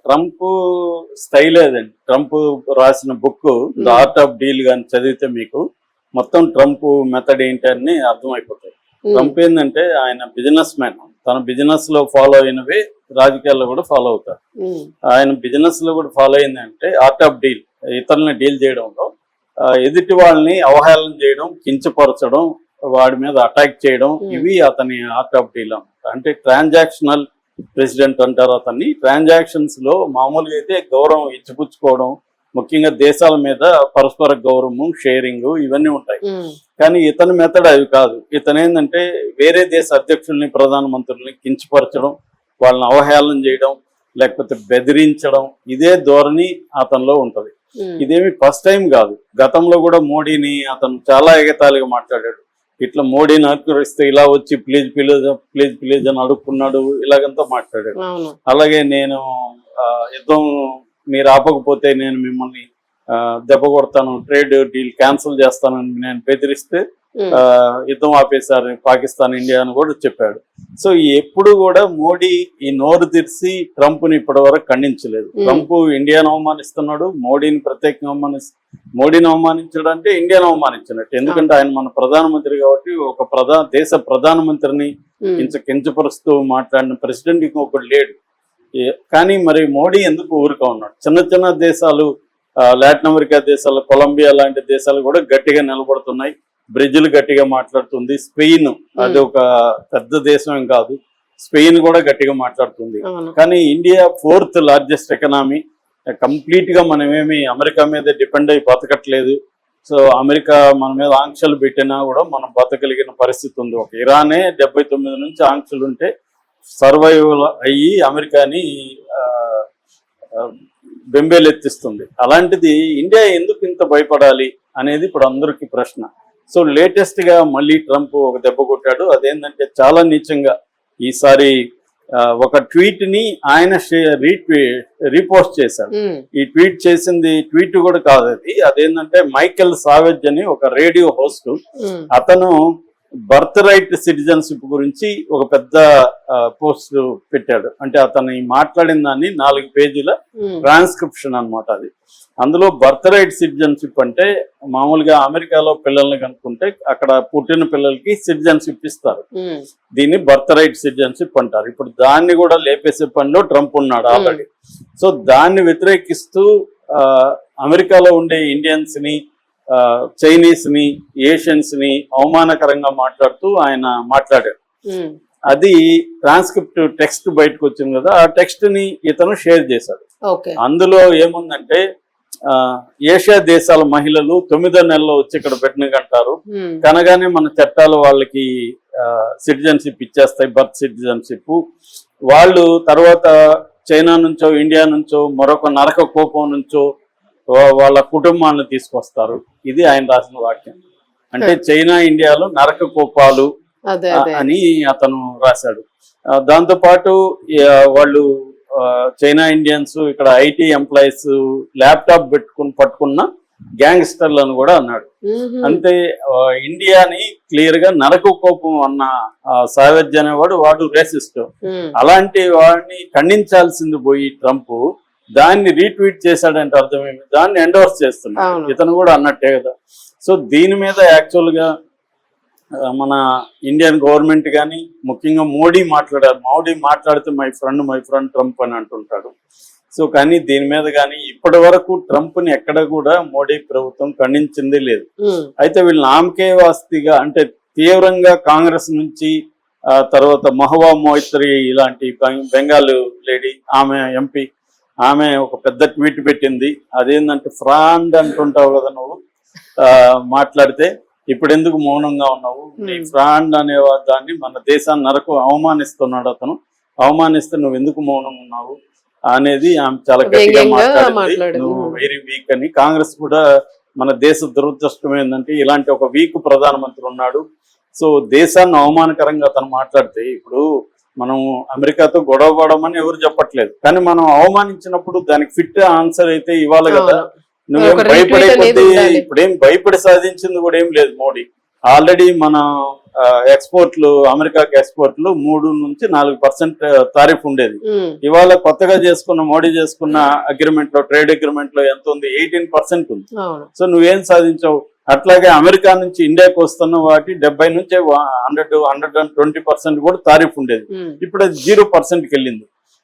Trump style అదండి. Trump రాసిన book the art of deal గాని చదివితే మీకు మొత్తం ట్రంప్ మెథడ్ ఏంటి అని అర్థమైపోతుంది. ట్రంప్ ఏంటంటే ఆయన బిజినెస్ మ్యాన్. తన బిజినెస్ లో ఫాలో అయినవి రాజకీయాల్లో కూడా ఫాలో అవుతారు. ఆయన బిజినెస్ లో కూడా ఫాలో అయిందంటే ఆర్ట్ ఆఫ్ డీల్, ఇతరులని డీల్ చేయడంలో ఎదుటి వాళ్ళని అవహేళన చేయడం, కించపరచడం, వాడి మీద అటాక్ చేయడం, ఇవి అతని ఆర్ట్ ఆఫ్ డీల్ అన్నమాట. అంటే ట్రాన్సాక్షనల్ ప్రెసిడెంట్ అంటారు అతన్ని. ట్రాన్సాక్షన్స్ లో మామూలుగా అయితే గౌరవం ఇచ్చిపుచ్చుకోవడం, ముఖ్యంగా దేశాల మీద పరస్పర గౌరవము, షేరింగ్ ఇవన్నీ ఉంటాయి. కానీ ఇతని మెథడ్ అవి కాదు. ఇతను ఏంటంటే వేరే దేశ అధ్యక్షుల్ని, ప్రధానమంత్రుల్ని కించపరచడం, వాళ్ళని అవహేళన చేయడం, లేకపోతే బెదిరించడం, ఇదే ధోరణి అతనిలో ఉంటది. ఇదేమి ఫస్ట్ టైం కాదు. గతంలో కూడా మోడీని అతను చాలా ఎగతాళిగా మాట్లాడాడు. ఇట్లా మోడీని అనుకరిస్తే ఇలా వచ్చి ప్లీజ్ ప్లీజ్ ప్లీజ్ ప్లీజ్ అని అడుక్కున్నాడు, ఇలాగంతా మాట్లాడాడు. అలాగే నేను యుద్ధం మీరు ఆపకపోతే నేను మిమ్మల్ని దెబ్బ కొడతాను, ట్రేడ్ డీల్ క్యాన్సిల్ చేస్తానని నేను బెదిరిస్తే యుద్ధం ఆపేశారు పాకిస్తాన్, ఇండియా అని కూడా చెప్పాడు. సో ఎప్పుడు కూడా మోడీ ఈ నోరు తెరిచి ట్రంప్ ని ఇప్పటి వరకు ఖండించలేదు. ట్రంప్ ఇండియాను అవమానిస్తున్నాడు, మోడీని ప్రత్యేకంగా మోడీని అవమానించడం అంటే ఇండియాను అవమానించినట్టు. ఎందుకంటే ఆయన మన ప్రధానమంత్రి కాబట్టి ఒక దేశ ప్రధానమంత్రిని కించపరుస్తూ మాట్లాడిన ప్రెసిడెంట్ ఇంకొకటి లేడు. కానీ మరి మోడీ ఎందుకు ఊరుగా ఉన్నాడు? చిన్న చిన్న దేశాలు, లాటిన్ అమెరికా దేశాలు, కొలంబియా లాంటి దేశాలు కూడా గట్టిగా నిలబడుతున్నాయి. బ్రెజిల్ గట్టిగా మాట్లాడుతుంది. స్పెయిన్, అది ఒక పెద్ద దేశం ఏం కాదు, స్పెయిన్ కూడా గట్టిగా మాట్లాడుతుంది. కానీ India 4th largest economy. Complete గా మనమేమి అమెరికా మీద డిపెండ్ అయి బతకట్లేదు. సో అమెరికా మన మీద ఆంక్షలు పెట్టినా కూడా మనం బతకగలిగిన పరిస్థితి ఉంది. ఒక ఇరానే 79 నుంచి ఆంక్షలు ఉంటే సర్వైవల్ అయ్యి అమెరికాని బెంబేలెత్తిస్తుంది. అలాంటిది ఇండియా ఎందుకు ఇంత భయపడాలి అనేది ఇప్పుడు అందరికీ ప్రశ్న. సో లేటెస్ట్ గా మళ్ళీ ట్రంప్ ఒక దెబ్బ కొట్టాడు. అదేంటంటే చాలా నీచంగా ఈసారి ఒక ట్వీట్ ని ఆయన రీపోస్ట్ చేశాడు. ఈ ట్వీట్ చేసింది ట్వీట్ కూడా కాదు, అదేంటంటే మైకెల్ సావేజ్ అని ఒక రేడియో హోస్ట్. అతను బర్త్ రైట్ సిటిజన్షిప్ గురించి ఒక పెద్ద పోస్ట్ పెట్టాడు. అంటే అతను మాట్లాడిన దాన్ని 4 పేజీల ట్రాన్స్క్రిప్షన్ అన్నమాట అది. అందులో బర్త్ రైట్ సిటిజన్షిప్ అంటే మామూలుగా అమెరికాలో పిల్లల్ని కనుక్కుంటే అక్కడ పుట్టిన పిల్లలకి సిటిజన్షిప్ ఇస్తారు. దీన్ని బర్త్ రైట్ సిటిజన్షిప్ అంటారు. ఇప్పుడు దాన్ని కూడా లేపేసే పనిలో ట్రంప్ ఉన్నాడు ఆల్రెడీ. సో దాన్ని వ్యతిరేకిస్తూ అమెరికాలో ఉండే ఇండియన్స్ ని, చైనీస్ ని, ఏషియన్స్ ని అవమానకరంగా మాట్లాడుతూ ఆయన మాట్లాడాడు. అది ట్రాన్స్క్రిప్ట్ టెక్స్ట్ బయటకు వచ్చింది కదా, ఆ టెక్స్ట్ ని ఇతను షేర్ చేశాడు. అందులో ఏముందంటే ఏషియా దేశాల మహిళలు 9వ నెలలో వచ్చి ఇక్కడ పెట్టినకంటారు, కనగానే మన చట్టాలు వాళ్ళకి సిటిజన్షిప్ ఇచ్చేస్తాయి, బర్త్ సిటిజన్షిప్. వాళ్ళు తర్వాత చైనా నుంచో, ఇండియా నుంచో, మరొక నరక కోపం నుంచో వాళ్ళ కుటుంబాలను తీసుకొస్తారు. ఇది ఆయన రాసిన వాక్యం. అంటే చైనా, ఇండియాలో నరక కోపాలు అని అతను రాశాడు. దాంతో పాటు వాళ్ళు చైనా ఇండియన్స్ ఇక్కడ ఐటీ ఎంప్లాయీస్ ల్యాప్టాప్ పట్టుకున్న గ్యాంగ్స్టర్లను కూడా అన్నాడు. అంటే ఇండియాని క్లియర్ గా నరక కోపం అన్న సావేజ్ అనేవాడు వాడు రేసిస్ట్. అలాంటి వాడిని ఖండించాల్సింది పోయి ట్రంప్ దాన్ని రీట్వీట్ చేశాడంటే అర్థమేమి, దాన్ని ఎండోర్స్ చేస్తున్నాడు. ఇతను కూడా అన్నట్టే కదా. సో దీని మీద యాక్చువల్ గా మన ఇండియన్ గవర్నమెంట్ కానీ ముఖ్యంగా మోడీ మాట్లాడారు. మోడీ మాట్లాడితే మై ఫ్రెండ్ ట్రంప్ అని అంటుంటాడు. సో కానీ దీని మీద కానీ ఇప్పటి వరకు ట్రంప్ ని ఎక్కడ కూడా మోడీ ప్రభుత్వం ఖండించింది లేదు. అయితే వీళ్ళు నామకే వాస్తిగా అంటే తీవ్రంగా కాంగ్రెస్ నుంచి తర్వాత మహువా మొయిత్రీ ఇలాంటి బెంగాల్ లేడీ, ఆమె ఎంపీ, ఆమె ఒక పెద్ద ట్వీట్ పెట్టింది. అదేంటంటే ఫ్రాండ్ అంటుంటావు కదా నువ్వు మాట్లాడితే, ఇప్పుడు ఎందుకు మౌనంగా ఉన్నావు? నీ ఫ్రాండ్ అనే దాన్ని మన దేశాన్ని నరకు అవమానిస్తున్నాడు అతను, అవమానిస్తే నువ్వు ఎందుకు మౌనంగా ఉన్నావు అనేది ఆమె చాలా గట్టిగా మాట్లాడింది. నువ్వు వెరీ వీక్ అని. కాంగ్రెస్ కూడా మన దేశ దురదృష్టం ఏంటంటే ఇలాంటి ఒక వీక్ ప్రధానమంత్రి ఉన్నాడు. సో దేశాన్ని అవమానకరంగా అతను మాట్లాడితే, ఇప్పుడు మనం అమెరికాతో గొడవ పడమని ఎవరు చెప్పట్లేదు, కానీ మనం అవమానించినప్పుడు దానికి ఫిట్ ఆన్సర్ అయితే ఇవ్వాలి కదా. నువ్వేం భయపడే కొద్దీ ఇప్పుడేం భయపడి సాధించింది కూడా ఏం లేదు మోడీ. ఆల్రెడీ మన ఎక్స్పోర్ట్లు అమెరికాకి ఎక్స్పోర్ట్లు 3 నుంచి 4% తారీఫ్ ఉండేది. ఇవాళ కొత్తగా మోడీ చేసుకున్న అగ్రిమెంట్ లో, ట్రేడ్ అగ్రిమెంట్ లో ఎంత ఉంది? 18% ఉంది. సో నువ్వేం సాధించావు? అట్లాగే అమెరికా నుంచి ఇండియాకి వస్తున్న వాటి 70 నుంచి 120% కూడా తారీఫ్ ఉండేది. ఇప్పుడు అది 0%కి వెళ్ళింది.